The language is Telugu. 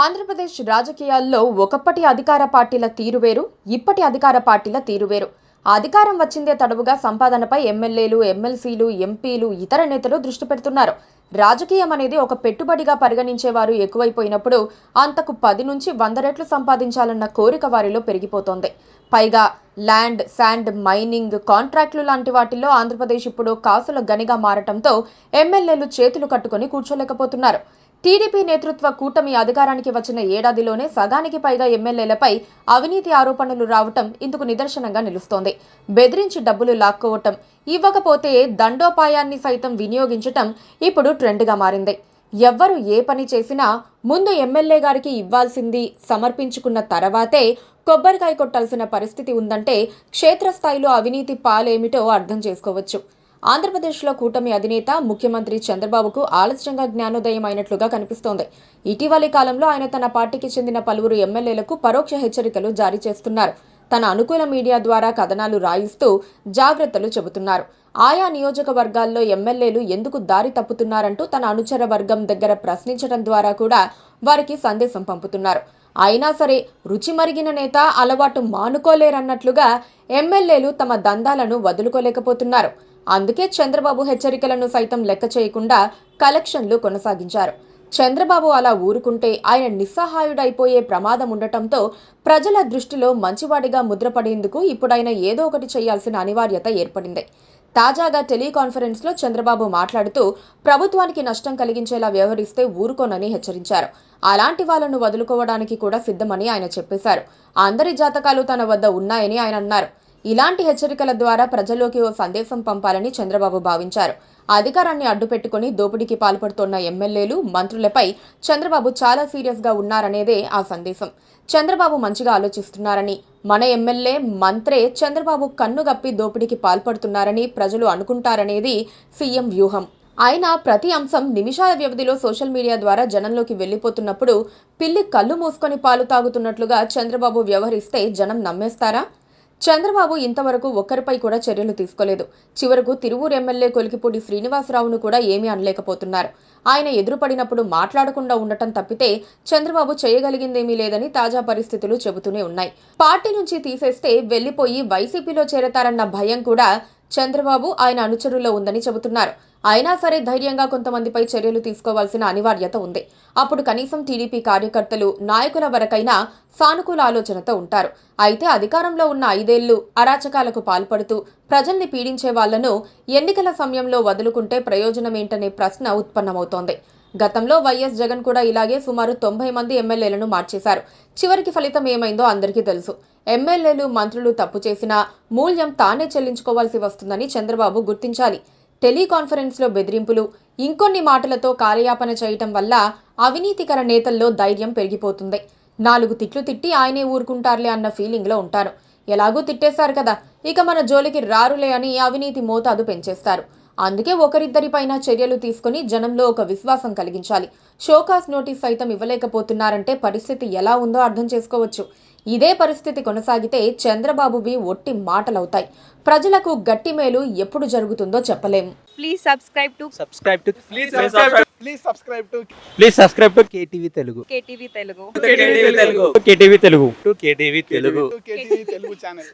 ఆంధ్రప్రదేశ్ రాజకీయాల్లో ఒకప్పటి అధికార పార్టీల తీరు వేరు, ఇప్పటి అధికార పార్టీల తీరు వేరు. అధికారం వచ్చిందే తడవుగా సంపాదనపై ఎమ్మెల్యేలు, ఎమ్మెల్సీలు, ఎంపీలు, ఇతర నేతలు దృష్టి పెడుతున్నారు. రాజకీయం అనేది ఒక పెట్టుబడిగా పరిగణించేవారు ఎక్కువైపోయినప్పుడు అంతకు 10 నుంచి 100 రెట్లు సంపాదించాలన్న కోరిక వారిలో పెరిగిపోతోంది. పైగా ల్యాండ్, శాండ్, మైనింగ్, కాంట్రాక్టులు లాంటి వాటిల్లో ఆంధ్రప్రదేశ్ ఇప్పుడు కాసుల గనిగా మారటంతో ఎమ్మెల్యేలు చేతులు కట్టుకొని కూర్చోలేకపోతున్నారు. టీడీపీ నేతృత్వ కూటమి అధికారానికి వచ్చిన ఏడాదిలోనే సగానికి పైగా ఎమ్మెల్యేలపై అవినీతి ఆరోపణలు రావటం ఇందుకు నిదర్శనంగా నిలుస్తోంది. బెదిరించి డబ్బులు లాక్కోవటం, ఇవ్వకపోతే దండోపాయాన్ని సైతం వినియోగించటం ఇప్పుడు ట్రెండ్గా మారింది. ఎవ్వరు ఏ పని చేసినా ముందు ఎమ్మెల్యే గారికి ఇవ్వాల్సింది సమర్పించుకున్న తర్వాతే కొబ్బరికాయ కొట్టాల్సిన పరిస్థితి ఉందంటే క్షేత్రస్థాయిలో అవినీతి పాలేమిటో అర్థం చేసుకోవచ్చు. ఆంధ్రప్రదేశ్లో కూటమి అధినేత ముఖ్యమంత్రి చంద్రబాబుకు ఆలస్యంగా జ్ఞానోదయం అయినట్లుగా కనిపిస్తోంది. ఇటీవలి కాలంలో ఆయన తన పార్టీకి చెందిన పలువురు ఎమ్మెల్యేలకు పరోక్ష హెచ్చరికలు జారీ చేస్తున్నారు. తన అనుకూల మీడియా ద్వారా కథనాలు రాయిస్తూ జాగ్రత్తలు చెబుతున్నారు. ఆయా నియోజకవర్గాల్లో ఎమ్మెల్యేలు ఎందుకు దారి తప్పుతున్నారంటూ తన అనుచర వర్గం దగ్గర ప్రశ్నించడం ద్వారా కూడా వారికి సందేశం పంపుతున్నారు. అయినా సరే రుచి మరిగిన నేత అలవాటు మానుకోలేరన్నట్లుగా ఎమ్మెల్యేలు తమ దందాలను వదులుకోలేకపోతున్నారు. అందుకే చంద్రబాబు హెచ్చరికలను సైతం లెక్క చేయకుండా కలెక్షన్లు కొనసాగించారు. చంద్రబాబు అలా ఊరుకుంటే ఆయన నిస్సహాయుడైపోయే ప్రమాదం ఉండటంతో ప్రజల దృష్టిలో మంచివాడిగా ముద్రపడేందుకు ఇప్పుడైనా ఏదో ఒకటి చేయాల్సిన అనివార్యత ఏర్పడింది. తాజాగా టెలికాన్ఫరెన్స్లో చంద్రబాబు మాట్లాడుతూ ప్రభుత్వానికి నష్టం కలిగించేలా వ్యవహరిస్తే ఊరుకోనని హెచ్చరించారు. అలాంటి వాళ్లను వదులుకోవడానికి కూడా సిద్ధమని ఆయన చెప్పేశారు. అందరి జాతకాలు తన వద్ద ఉన్నాయని ఆయన అన్నారు. ఇలాంటి హెచ్చరికల ద్వారా ప్రజల్లోకి ఓ సందేశం పంపాలని చంద్రబాబు భావించారు. అధికారాన్ని అడ్డుపెట్టుకుని దోపిడీకి పాల్పడుతోన్న ఎమ్మెల్యేలు, మంత్రులపై చంద్రబాబు చాలా సీరియస్గా ఉన్నారనేదే ఆ సందేశం. చంద్రబాబు మంచిగా ఆలోచిస్తున్నారని, మన ఎమ్మెల్యే, మంత్రే చంద్రబాబు కన్నుగప్పి దోపిడీకి పాల్పడుతున్నారని ప్రజలు అనుకుంటారనేది సీఎం వ్యూహం. అయినా ప్రతి అంశం నిమిషాల వ్యవధిలో సోషల్ మీడియా ద్వారా జనంలోకి వెళ్లిపోతున్నప్పుడు పిల్లి కళ్ళు మూసుకొని పాలు తాగుతున్నట్లుగా చంద్రబాబు వ్యవహరిస్తే జనం నమ్మేస్తారా? చంద్రబాబు ఇంతవరకు ఒక్కరిపై కూడా చర్యలు తీసుకోలేదు. చివరకు తిరువూరు ఎమ్మెల్యే కొలికిపూడి శ్రీనివాసరావును కూడా ఏమీ అనలేకపోతున్నారు. ఆయన ఎదురుపడినప్పుడు మాట్లాడకుండా ఉండటం తప్పితే చంద్రబాబు చేయగలిగిందేమీ లేదని తాజా పరిస్థితులు చెబుతూనే ఉన్నాయి. పార్టీ నుంచి తీసేస్తే వెళ్లిపోయి వైసీపీలో చేరతారన్న భయం కూడా చంద్రబాబు, ఆయన అనుచరుల్లో ఉందని చెబుతున్నారు. అయినా సరే ధైర్యంగా కొంతమందిపై చర్యలు తీసుకోవాల్సిన అనివార్యత ఉంది. అప్పుడు కనీసం టీడీపీ కార్యకర్తలు, నాయకుల వరకైనా సానుకూల ఆలోచనతో ఉంటారు. అయితే అధికారంలో ఉన్న 5 ఏళ్లు అరాచకాలకు పాల్పడుతూ ప్రజల్ని పీడించే వాళ్లను ఎన్నికల సమయంలో వదులుకుంటే ప్రయోజనమేంటనే ప్రశ్న ఉత్పన్నమవుతోంది. గతంలో వైఎస్ జగన్ కూడా ఇలాగే సుమారు 90 మంది ఎమ్మెల్యేలను మార్చేశారు. చివరికి ఫలితం ఏమైందో అందరికీ తెలుసు. ఎమ్మెల్యేలు, మంత్రులు తప్పు చేసినా మూల్యం తానే చెల్లించుకోవాల్సి వస్తుందని చంద్రబాబు గుర్తించాలి. టెలికాన్ఫరెన్స్లో బెదిరింపులు, ఇంకొన్ని మాటలతో కార్యయాపన చేయటం వల్ల అవినీతికర నేతల్లో ధైర్యం పెరిగిపోతుంది. 4 తిట్లు తిట్టి ఆయనే ఊరుకుంటారులే అన్న ఫీలింగ్లో ఉంటారు. ఎలాగూ తిట్టేశారు కదా, ఇక మన జోలికి రారులే అని అవినీతి మోతాదు పెంచేస్తారు. అందుకే ఒకరిద్దరిపైన చర్యలు తీసుకుని జనంలో ఒక విశ్వాసం కలిగించాలి. షోకాస్ నోటీస్ సైతం ఇవ్వలేకపోతున్నారంటే పరిస్థితి ఎలా ఉందో అర్థం చేసుకోవచ్చు. ఇదే పరిస్థితి కొనసాగితే చంద్రబాబువి ఒట్టి మాటలవుతాయి. ప్రజలకు గట్టి మేలు ఎప్పుడు జరుగుతుందో చెప్పలేము. Please subscribe to KTV Telugu. KTV Telugu. KTV Telugu channel.